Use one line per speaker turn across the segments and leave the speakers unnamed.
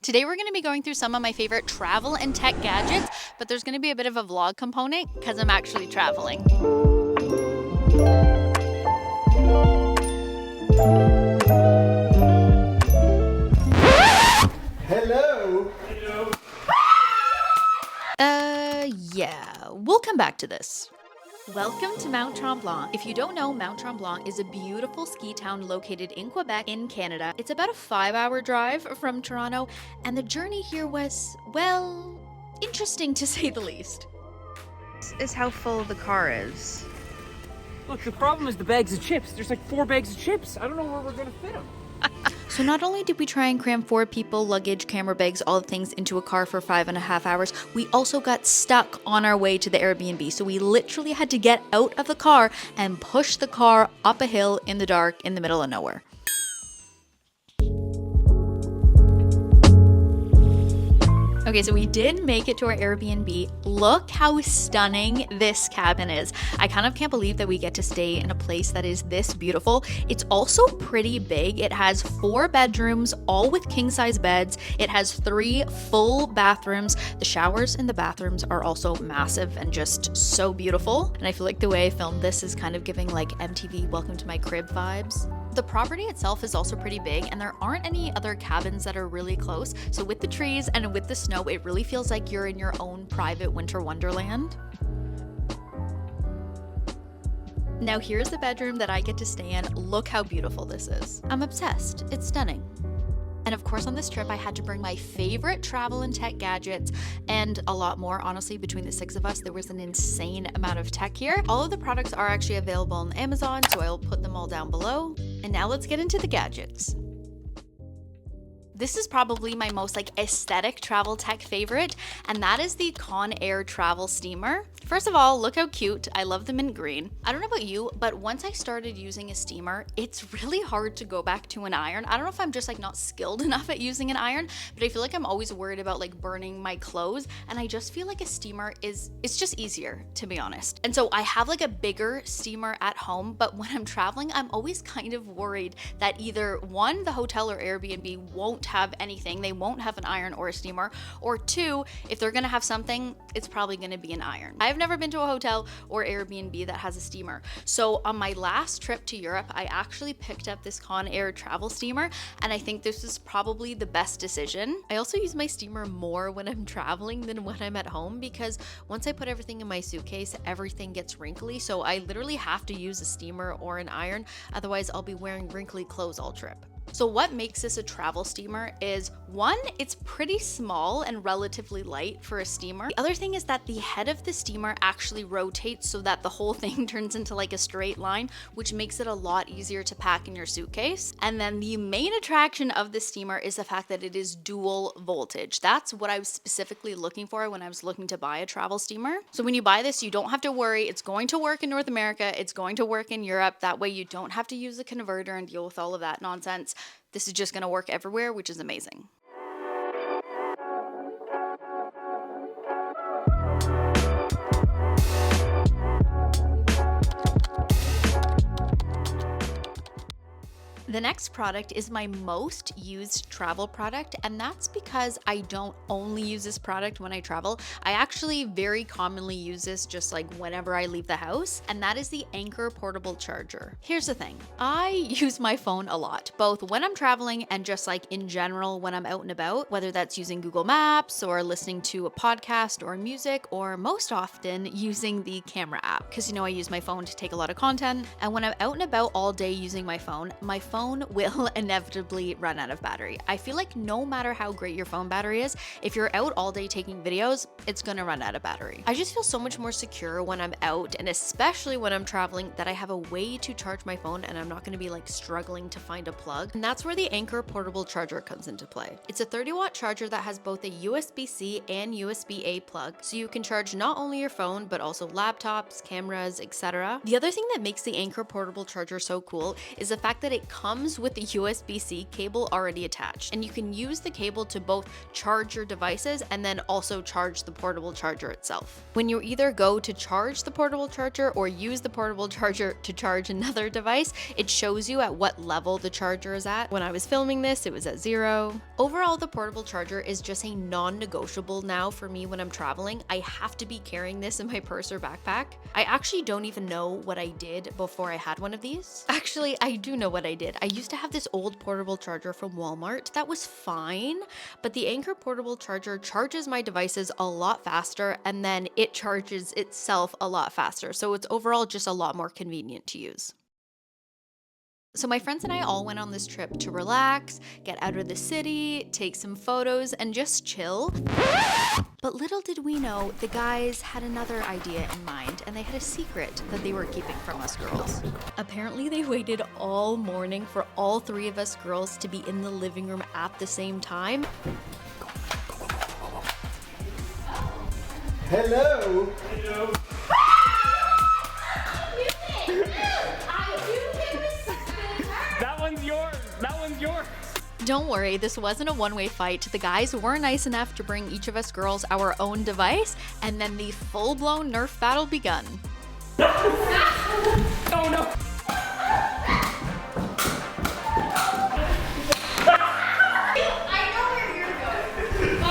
Today we're going to be going through some of my favorite travel and tech gadgets, but there's going to be a bit of a vlog component because I'm actually traveling.
Hello.
Yeah, we'll come back to this. Welcome to Mount Tremblant. If you don't know, Mount Tremblant is a beautiful ski town located in Quebec in Canada. It's about a 5-hour drive from Toronto, and the journey here was, well, interesting to say the least.
This is how full the car is.
Look, the problem is the bags of chips. There's like 4 bags of chips. I don't know where we're gonna fit them.
So not only did we try and cram 4 people, luggage, camera bags, all the things into a car for 5.5 hours, we also got stuck on our way to the Airbnb. So we literally had to get out of the car and push the car up a hill in the dark in the middle of nowhere. Okay, so we did make it to our Airbnb. Look how stunning this cabin is. I kind of can't believe that we get to stay in a place that is this beautiful. It's also pretty big. It has 4 bedrooms, all with king-size beds. It has 3 full bathrooms. The showers in the bathrooms are also massive and just so beautiful. And I feel like the way I filmed this is kind of giving like MTV Welcome to My Crib vibes. The property itself is also pretty big, and there aren't any other cabins that are really close. So with the trees and with the snow, it really feels like you're in your own private winter wonderland. Now here's the bedroom that I get to stay in. Look how beautiful this is. I'm obsessed. It's stunning. And of course, on this trip, I had to bring my favorite travel and tech gadgets and a lot more. Honestly, between the 6 of us, there was an insane amount of tech here. All of the products are actually available on Amazon, so I'll put them all down below. And now let's get into the gadgets. This is probably my most aesthetic travel tech favorite, and that is the Conair travel steamer. First of all, look how cute. I love the mint green. I don't know about you, but once I started using a steamer, it's really hard to go back to an iron. I don't know if I'm just not skilled enough at using an iron, but I feel like I'm always worried about burning my clothes, and I just feel like a steamer it's just easier, to be honest. And so I have a bigger steamer at home, but when I'm traveling, I'm always kind of worried that either one, the hotel or Airbnb won't have anything. They won't have an iron or a steamer, or 2, if they're gonna have something, it's probably gonna be an iron. I've never been to a hotel or Airbnb that has a steamer. So on my last trip to Europe, I actually picked up this Conair travel steamer, and I think this is probably the best decision. I also use my steamer more when I'm traveling than when I'm at home, because once I put everything in my suitcase, everything gets wrinkly. So I literally have to use a steamer or an iron, otherwise I'll be wearing wrinkly clothes all trip. So what makes this a travel steamer is, 1, it's pretty small and relatively light for a steamer. The other thing is that the head of the steamer actually rotates so that the whole thing turns into a straight line, which makes it a lot easier to pack in your suitcase. And then the main attraction of the steamer is the fact that it is dual voltage. That's what I was specifically looking for when I was looking to buy a travel steamer. So when you buy this, you don't have to worry. It's going to work in North America. It's going to work in Europe. That way you don't have to use a converter and deal with all of that nonsense. This is just going to work everywhere, which is amazing. The next product is my most used travel product, and that's because I don't only use this product when I travel. I actually very commonly use this just whenever I leave the house, and that is the Anker portable charger. Here's the thing. I use my phone a lot, both when I'm traveling and just in general when I'm out and about, whether that's using Google Maps or listening to a podcast or music, or most often using the camera app, because I use my phone to take a lot of content, and when I'm out and about all day using my phone will inevitably run out of battery. I feel like no matter how great your phone battery is, if you're out all day taking videos, it's gonna run out of battery. I just feel so much more secure when I'm out, and especially when I'm traveling, that I have a way to charge my phone and I'm not gonna be struggling to find a plug. And that's where the Anker portable charger comes into play. It's a 30-watt charger that has both a USB-C and USB-A plug, so you can charge not only your phone, but also laptops, cameras, etc. The other thing that makes the Anker portable charger so cool is the fact that it comes comes with the USB-C cable already attached, and you can use the cable to both charge your devices and then also charge the portable charger itself. When you either go to charge the portable charger or use the portable charger to charge another device, it shows you at what level the charger is at. When I was filming this, it was at 0. Overall, the portable charger is just a non-negotiable now for me when I'm traveling. I have to be carrying this in my purse or backpack. I actually don't even know what I did before I had one of these. Actually, I do know what I did. I used to have this old portable charger from Walmart that was fine, but the Anker portable charger charges my devices a lot faster, and then it charges itself a lot faster. So it's overall just a lot more convenient to use. So my friends and I all went on this trip to relax, get out of the city, take some photos, and just chill. But little did we know, the guys had another idea in mind, and they had a secret that they were keeping from us girls. Apparently they waited all morning for all 3 of us girls to be in the living room at the same time.
Hello.
Hello. That one's yours. That one's yours.
Don't worry, this wasn't a one-way fight. The guys were nice enough to bring each of us girls our own device, and then the full-blown Nerf battle begun.
Oh no!
I know where you're going. Oh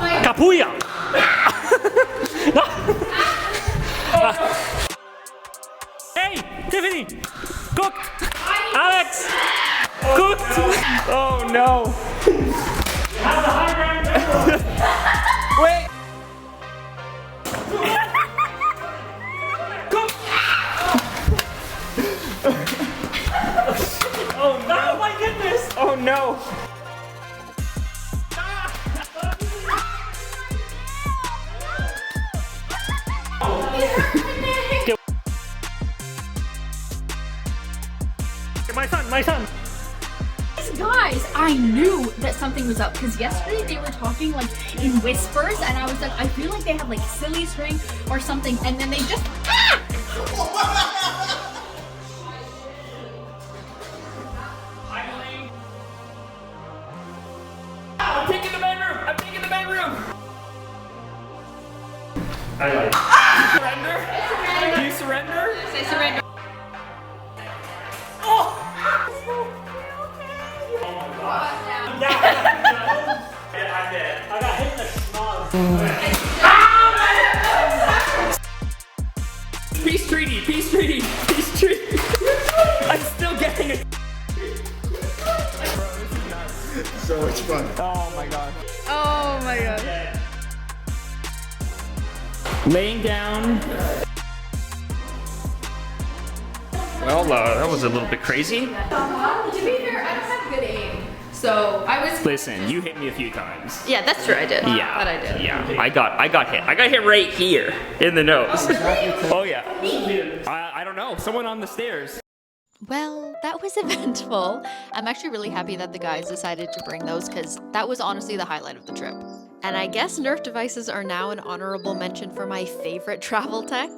my
Kapuya! Hey, Tiffany! Cooked! Alex! Cooked! Oh no! Have the high ground! Wait! Cooked! Oh no! Oh my goodness! Oh no! My son!
Guys, I knew that something was up because yesterday they were talking like in whispers, and I was like, I feel like they have like silly string or something, and then they just
I'm taking the bedroom! I'm taking the bedroom! I like Surrender? Do you surrender?
say surrender.
I'm dead. I got hit in the schnoz. Peace treaty, peace treaty, peace treaty. I'm still getting it.
So much fun.
Oh my god.
Oh my god.
Laying down. Well, that was a little bit crazy.
To be fair, I don't have good aim, so I was.
Listen, you hit me a few times.
Yeah, that's true, I did.
Yeah,
But I did.
Yeah, I got hit. I got hit right here in the nose. Oh yeah. I don't know. Someone on the stairs.
Well, that was eventful. I'm actually really happy that the guys decided to bring those because that was honestly the highlight of the trip. And I guess Nerf devices are now an honorable mention for my favorite travel tech.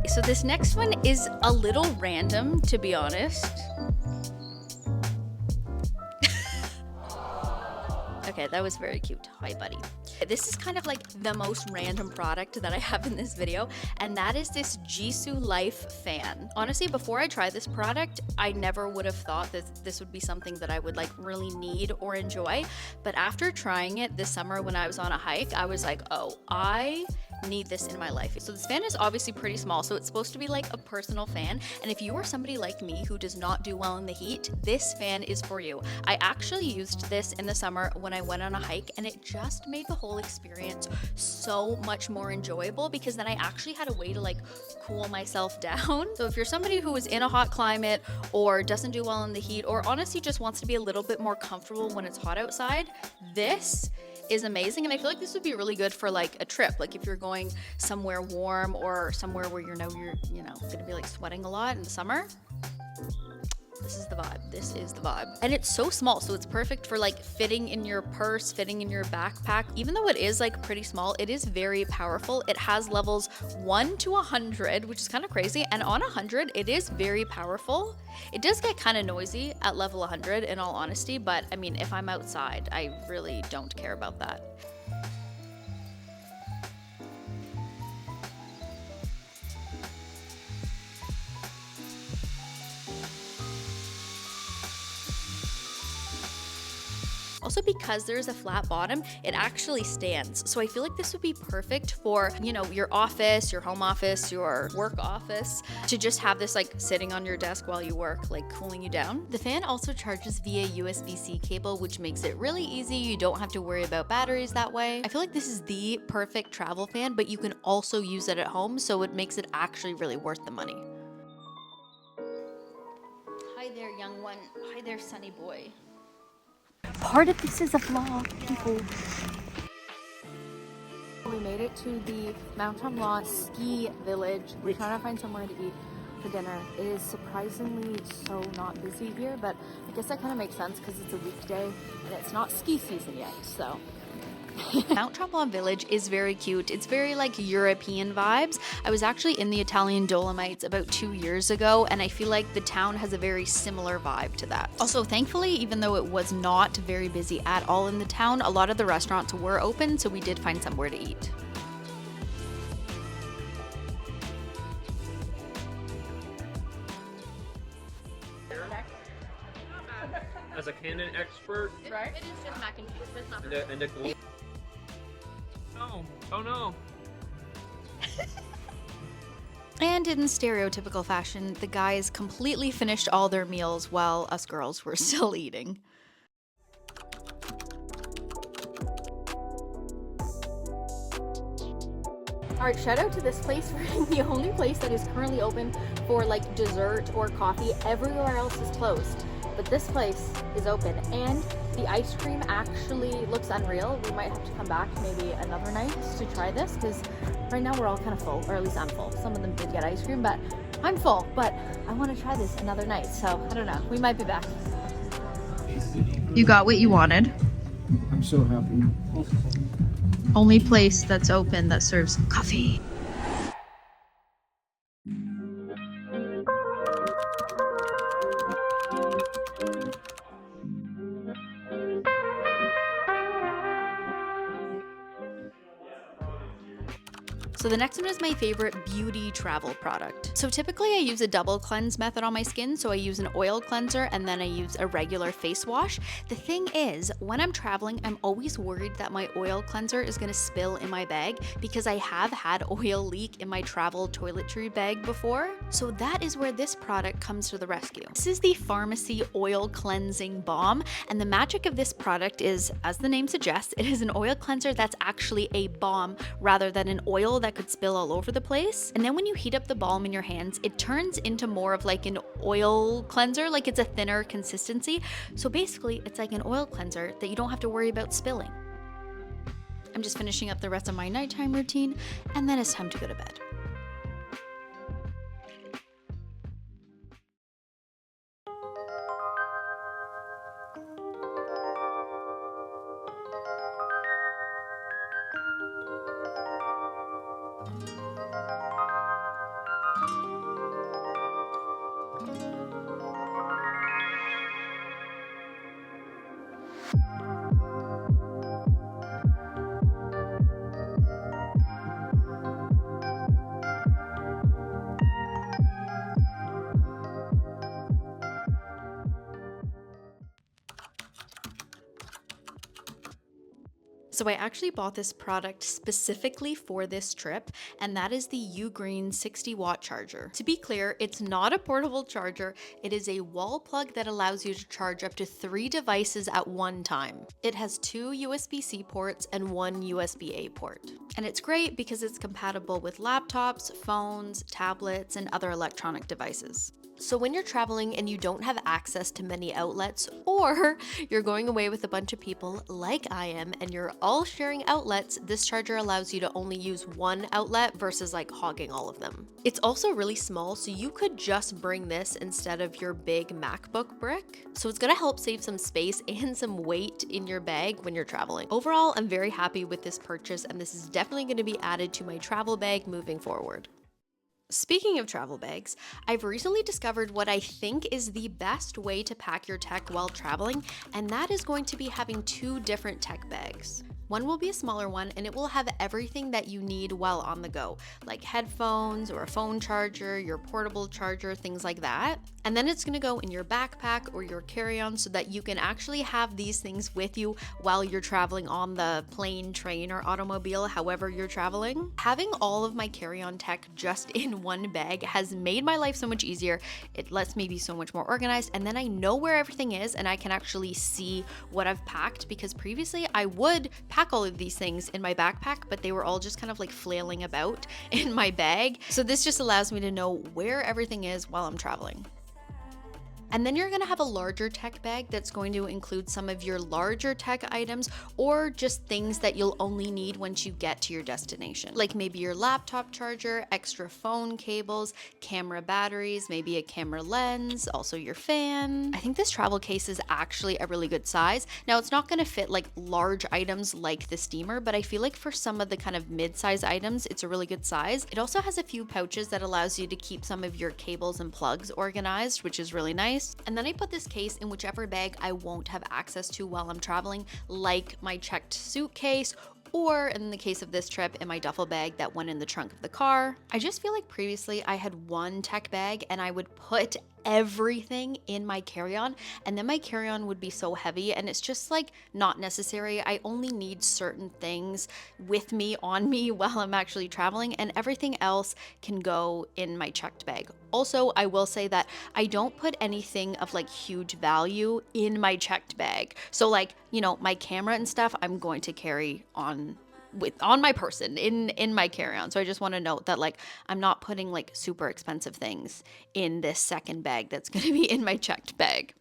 So this next one is a little random, to be honest. Okay, that was very cute. Hi, buddy. This is kind of like the most random product that I have in this video, and that is this Jisoo Life fan. Honestly, before I tried this product, I never would have thought that this would be something that I would like really need or enjoy. But after trying it this summer when I was on a hike, I was like, oh, I need this in my life. So this fan is obviously pretty small, so it's supposed to be like a personal fan. And if you are somebody like me who does not do well in the heat, this fan is for you. I actually used this in the summer when I went on a hike, and it just made the whole experience so much more enjoyable because then I actually had a way to like cool myself down. So if you're somebody who is in a hot climate or doesn't do well in the heat, or honestly just wants to be a little bit more comfortable when it's hot outside, this is amazing. And I feel like this would be really good for like a trip, like if you're going somewhere warm or somewhere where you're gonna be like sweating a lot in the summer. This is the vibe. This is the vibe. And it's so small, so it's perfect for like fitting in your purse, fitting in your backpack. Even though it is like pretty small, it is very powerful. It has levels 1 to 100, which is kind of crazy. And on 100, it is very powerful. It does get kind of noisy at level 100 in all honesty, but I mean, if I'm outside, I really don't care about that. Also, because there's a flat bottom, it actually stands. So I feel like this would be perfect for, you know, your office, your home office, your work office, to just have this like sitting on your desk while you work, like cooling you down. The fan also charges via USB-C cable, which makes it really easy. You don't have to worry about batteries that way. I feel like this is the perfect travel fan, but you can also use it at home, so it makes it actually really worth the money. Hi there, young one. Hi there, sunny boy.
Part of this is a vlog, people. We made it to the Mount Tremblant ski village. We're trying to find somewhere to eat for dinner. It is surprisingly so not busy here, but I guess that kind of makes sense because it's a weekday and it's not ski season yet, so.
Mount Tremblant Village is very cute. It's very like European vibes. I was actually in the Italian Dolomites about 2 years ago, and I feel like the town has a very similar vibe to that. Also, thankfully, even though it was not very busy at all in the town, a lot of the restaurants were open, so we did find somewhere to eat.
As a canon expert,
Right? It is just mac and cheese, but it's not
and a gold. Oh no.
And in stereotypical fashion, the guys completely finished all their meals while us girls were still eating.
Alright, shout out to this place. We're the only place that is currently open for like dessert or coffee. Everywhere else is closed. But this place is open, and the ice cream actually looks unreal. We might have to come back maybe another night to try this, because right now we're all kind of full, or at least I'm full. Some of them did get ice cream, but I'm full. But I want to try this another night, so I don't know. We might be back.
You got what you wanted.
I'm so happy.
Only place that's open that serves coffee.
So the next one is my favorite beauty travel product. So typically I use a double cleanse method on my skin. So I use an oil cleanser and then I use a regular face wash. The thing is, when I'm traveling, I'm always worried that my oil cleanser is gonna spill in my bag because I have had oil leak in my travel toiletry bag before. So that is where this product comes to the rescue. This is the Pharmacy Oil Cleansing Balm, and the magic of this product is, as the name suggests, it is an oil cleanser that's actually a balm rather than an oil that could spill all over the place. And then when you heat up the balm in your hands, it turns into more of like an oil cleanser, like it's a thinner consistency. So basically, it's like an oil cleanser that you don't have to worry about spilling. I'm just finishing up the rest of my nighttime routine, and then it's time to go to bed. So I actually bought this product specifically for this trip, and that is the Ugreen 60-watt charger. To be clear, it's not a portable charger. It is a wall plug that allows you to charge up to 3 devices at one time. It has 2 USB-C ports and 1 USB-A port. And it's great because it's compatible with laptops, phones, tablets, and other electronic devices. So when you're traveling and you don't have access to many outlets, or you're going away with a bunch of people like I am and you're all sharing outlets, this charger allows you to only use one outlet versus like hogging all of them. It's also really small, so you could just bring this instead of your big MacBook brick. So it's gonna help save some space and some weight in your bag when you're traveling. Overall, I'm very happy with this purchase, and this is definitely gonna be added to my travel bag moving forward. Speaking of travel bags, I've recently discovered what I think is the best way to pack your tech while traveling, and that is going to be having two different tech bags. One will be a smaller one, and it will have everything that you need while on the go, like headphones or a phone charger, your portable charger, things like that. And then it's gonna go in your backpack or your carry-on so that you can actually have these things with you while you're traveling on the plane, train, or automobile, however you're traveling. Having all of my carry-on tech just in one bag has made my life so much easier. It lets me be so much more organized, and then I know where everything is and I can actually see what I've packed, because previously I would pack all of these things in my backpack, but they were all just kind of like flailing about in my bag. So this just allows me to know where everything is while I'm traveling. And then you're gonna have a larger tech bag that's going to include some of your larger tech items, or just things that you'll only need once you get to your destination. Like maybe your laptop charger, extra phone cables, camera batteries, maybe a camera lens, also your fan. I think this travel case is actually a really good size. Now it's not gonna fit like large items like the steamer, but I feel like for some of the kind of mid-size items, it's a really good size. It also has a few pouches that allows you to keep some of your cables and plugs organized, which is really nice. And then I put this case in whichever bag I won't have access to while I'm traveling, like my checked suitcase, or in the case of this trip, in my duffel bag that went in the trunk of the car. I just feel like previously I had one tech bag and I would put everything in my carry-on, and then my carry-on would be so heavy, and it's just like not necessary. I only need certain things with me on me while I'm actually traveling, and everything else can go in my checked bag. Also, I will say that I don't put anything of like huge value in my checked bag. So like, you know, my camera and stuff I'm going to carry on my person in my carry-on. So I just want to note that like I'm not putting like super expensive things in this second bag that's going to be in my checked bag.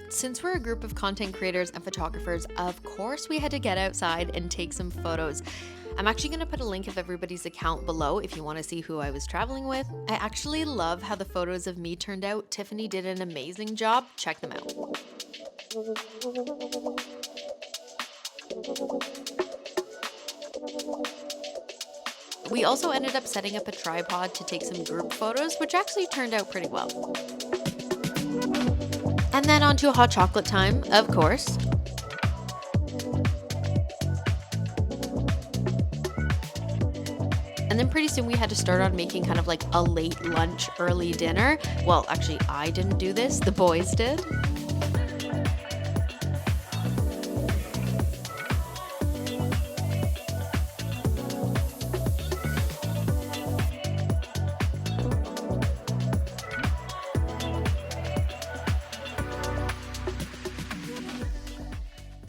Since we're a group of content creators and photographers, of course we had to get outside and take some photos. I'm actually going to put a link of everybody's account below if you want to see who I was traveling with. I actually love how the photos of me turned out. Tiffany did an amazing job. Check them out. We also ended up setting up a tripod to take some group photos, which actually turned out pretty well. And then on to hot chocolate time, of course. And then pretty soon we had to start on making kind of like a late lunch, early dinner. Well, actually, I didn't do this, the boys did.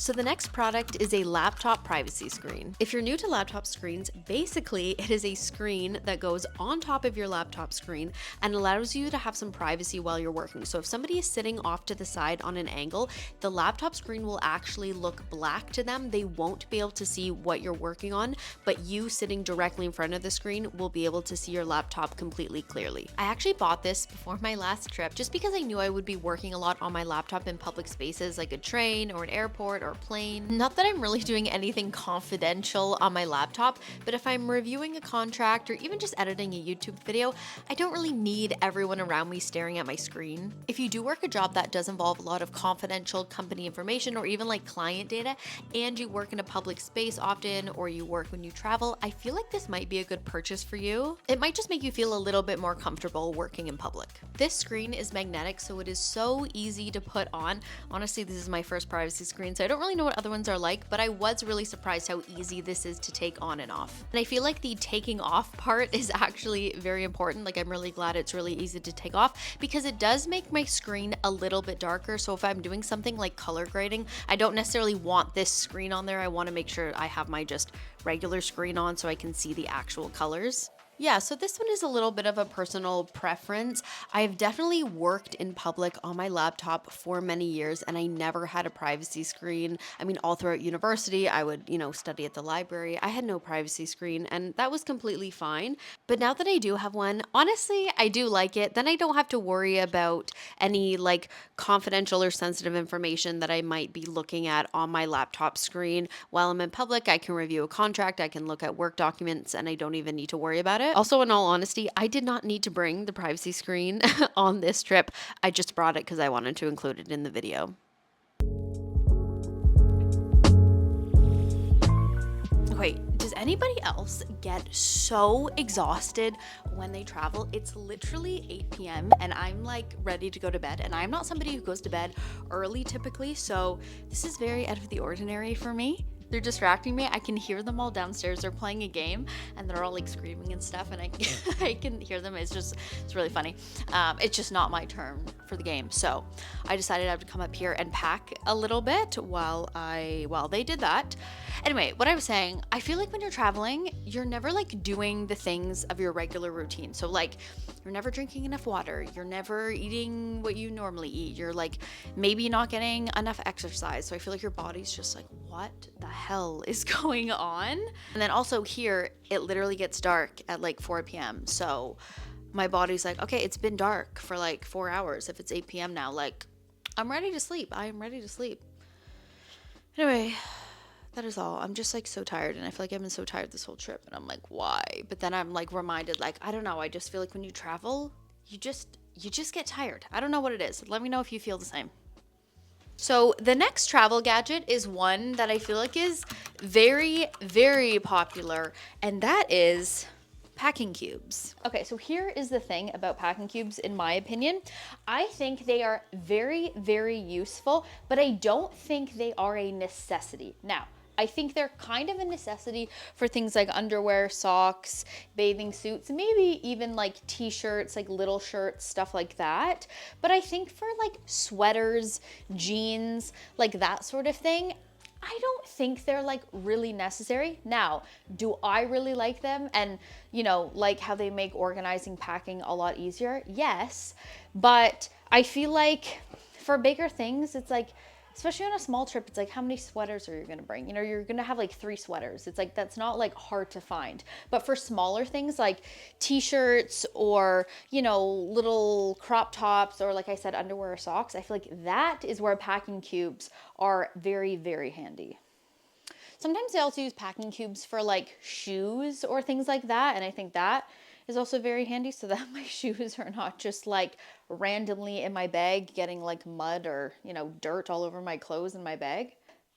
So the next product is a laptop privacy screen. If you're new to laptop screens, basically it is a screen that goes on top of your laptop screen and allows you to have some privacy while you're working. So if somebody is sitting off to the side on an angle, the laptop screen will actually look black to them. They won't be able to see what you're working on, but you sitting directly in front of the screen will be able to see your laptop completely clearly. I actually bought this before my last trip just because I knew I would be working a lot on my laptop in public spaces like a train or an airport or plane. Not that I'm really doing anything confidential on my laptop, but if I'm reviewing a contract or even just editing a YouTube video, I don't really need everyone around me staring at my screen. If you do work a job that does involve a lot of confidential company information or even like client data, and you work in a public space often, or you work when you travel, I feel like this might be a good purchase for you. It might just make you feel a little bit more comfortable working in public. This screen is magnetic, so it is so easy to put on. Honestly, this is my first privacy screen, so I don't don't really know what other ones are like, but I was really surprised how easy this is to take on and off. And I feel like the taking off part is actually very important. Like, I'm really glad it's really easy to take off because it does make my screen a little bit darker. So if I'm doing something like color grading, I don't necessarily want this screen on there. I want to make sure I have my just regular screen on so I can see the actual colors. Yeah, so this one is a little bit of a personal preference. I've definitely worked in public on my laptop for many years and I never had a privacy screen. I mean, all throughout university, I would, study at the library. I had no privacy screen and that was completely fine. But now that I do have one, honestly, I do like it. Then I don't have to worry about any like confidential or sensitive information that I might be looking at on my laptop screen. While I'm in public, I can review a contract, I can look at work documents, and I don't even need to worry about it. Also, in all honesty, I did not need to bring the privacy screen on this trip. I just brought it because I wanted to include it in the video. Okay, does anybody else get so exhausted when they travel? It's literally 8 p.m. and I'm like ready to go to bed, and I'm not somebody who goes to bed early typically, so this is very out of the ordinary for me. They're distracting me. I can hear them all downstairs. They're playing a game and they're all like screaming and stuff, and I can hear them. It's really funny. It's just not my turn for the game. So I decided I would come up here and pack a little bit while they did that. Anyway, what I was saying, I feel like when you're traveling, you're never like doing the things of your regular routine. So like you're never drinking enough water. You're never eating what you normally eat. You're like maybe not getting enough exercise. So I feel like your body's just like, what the hell is going on? And then also here, it literally gets dark at like 4 p.m. So my body's like, okay, it's been dark for like 4 hours. If it's 8 p.m. now, like I'm ready to sleep. I am ready to sleep. Anyway, that is all. I'm just like so tired, and I feel like I've been so tired this whole trip, and I'm like, why? But then I'm like reminded, like, I don't know, I just feel like when you travel, you just get tired. I don't know what it is. Let me know if you feel the same. So the next travel gadget is one that I feel like is very, very popular, and that is packing cubes. Okay, so here is the thing about packing cubes, in my opinion. I think they are very, very useful, but I don't think they are a necessity. Now, I think they're kind of a necessity for things like underwear, socks, bathing suits, maybe even like t-shirts, like little shirts, stuff like that. But I think for like sweaters, jeans, like that sort of thing, I don't think they're like really necessary. Now, do I really like them and, like how they make organizing packing a lot easier? Yes, but I feel like for bigger things, it's like, especially on a small trip, it's like, how many sweaters are you gonna bring? You're gonna have like 3 sweaters. It's like, that's not like hard to find. But for smaller things like t-shirts or, little crop tops, or like I said, underwear or socks, I feel like that is where packing cubes are very, very handy. Sometimes I also use packing cubes for like shoes or things like that. And I think that is also very handy so that my shoes are not just like randomly in my bag getting like mud or, dirt all over my clothes in my bag.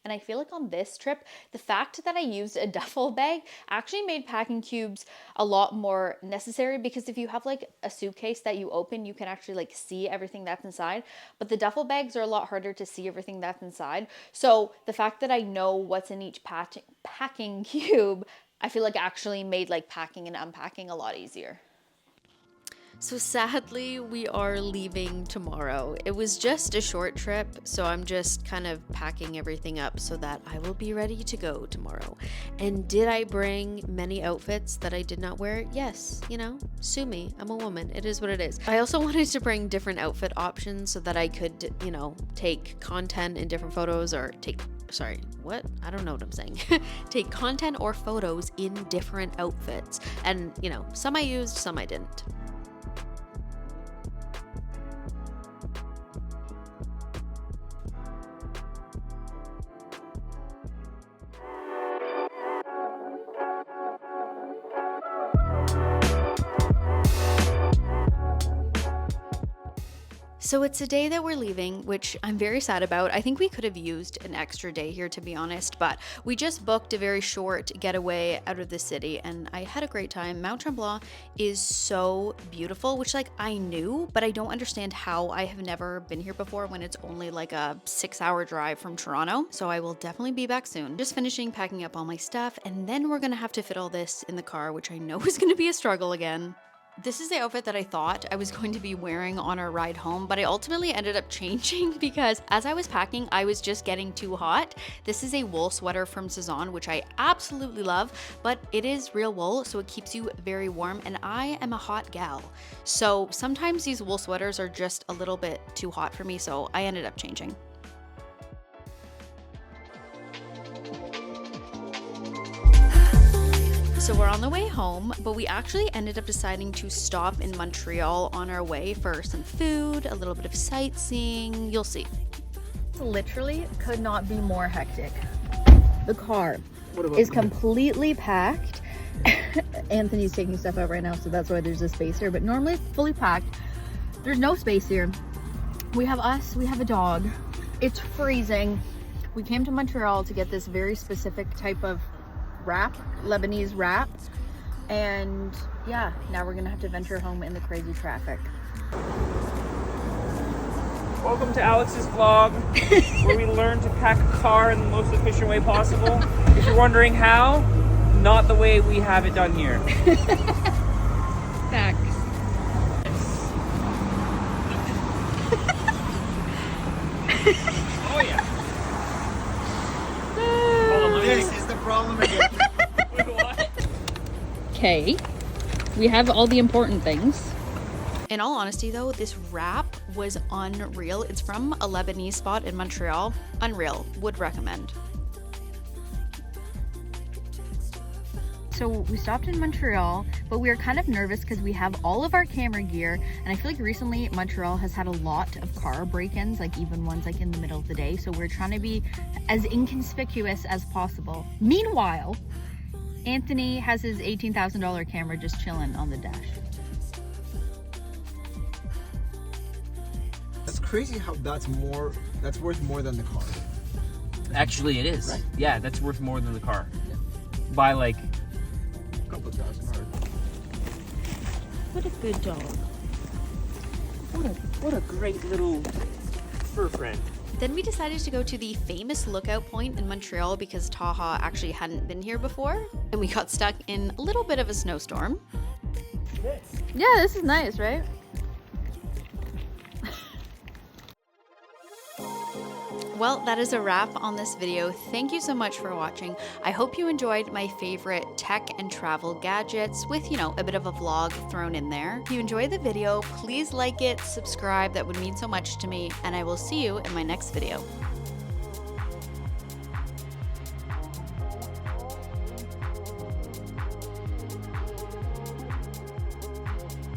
And I feel like on this trip, the fact that I used a duffel bag actually made packing cubes a lot more necessary, because if you have like a suitcase that you open, you can actually like see everything that's inside. But the duffel bags are a lot harder to see everything that's inside. So the fact that I know what's in each packing cube, I feel like actually made like packing and unpacking a lot easier. So sadly, we are leaving tomorrow. It was just a short trip, so I'm just kind of packing everything up so that I will be ready to go tomorrow. And did I bring many outfits that I did not wear? Yes, sue me. I'm a woman. It is what it is. I also wanted to bring different outfit options so that I could, take content in different photos, or I don't know what I'm saying. Take content or photos in different outfits. And, some I used, some I didn't. So it's a day that we're leaving, which I'm very sad about. I think we could have used an extra day here, to be honest, but we just booked a very short getaway out of the city and I had a great time. Mount Tremblant is so beautiful, which like I knew, but I don't understand how I have never been here before when it's only like a 6-hour drive from Toronto. So I will definitely be back soon. Just finishing packing up all my stuff and then we're gonna have to fit all this in the car, which I know is gonna be a struggle again. This is the outfit that I thought I was going to be wearing on our ride home, but I ultimately ended up changing because as I was packing, I was just getting too hot. This is a wool sweater from Cezanne, which I absolutely love, but it is real wool, so it keeps you very warm, and I am a hot gal. So sometimes these wool sweaters are just a little bit too hot for me, so I ended up changing. So we're on the way home, but we actually ended up deciding to stop in Montreal on our way for some food, a little bit of sightseeing, you'll see.
Literally could not be more hectic. The car is completely packed. Anthony's taking stuff out right now, so that's why there's a space here, but normally it's fully packed. There's no space here. We have us, we have a dog. It's freezing. We came to Montreal to get this very specific type of wrap, Lebanese wrap, and yeah, now we're gonna have to venture home in the crazy traffic.
Welcome to Alex's vlog, where we learn to pack a car in the most efficient way possible. If you're wondering how, not the way we have it done here.
Facts.
Oh yeah.
This is the problem again.
Wait, what?
Okay, we have all the important things.
In all honesty though, this wrap was unreal. It's from a Lebanese spot in Montreal. Unreal, would recommend.
So we stopped in Montreal, but we were kind of nervous because we have all of our camera gear, and I feel like recently Montreal has had a lot of car break-ins, like even ones like in the middle of the day, so we're trying to be as inconspicuous as possible. Meanwhile, Anthony has his $18,000 camera just chilling on the dash.
That's crazy how that's worth more than the car.
Actually, it is.
Right.
Yeah, that's worth more than the car. By like.
A couple thousand hard.
What a good dog.
What a great little fur friend.
Then we decided to go to the famous lookout point in Montreal because Taha actually hadn't been here before, and we got stuck in a little bit of a snowstorm.
Yeah, this is nice, right?
Well, that is a wrap on this video. Thank you so much for watching. I hope you enjoyed my favorite tech and travel gadgets with, you know, a bit of a vlog thrown in there. If you enjoyed the video, please like it, subscribe, that would mean so much to me, and I will see you in my next video.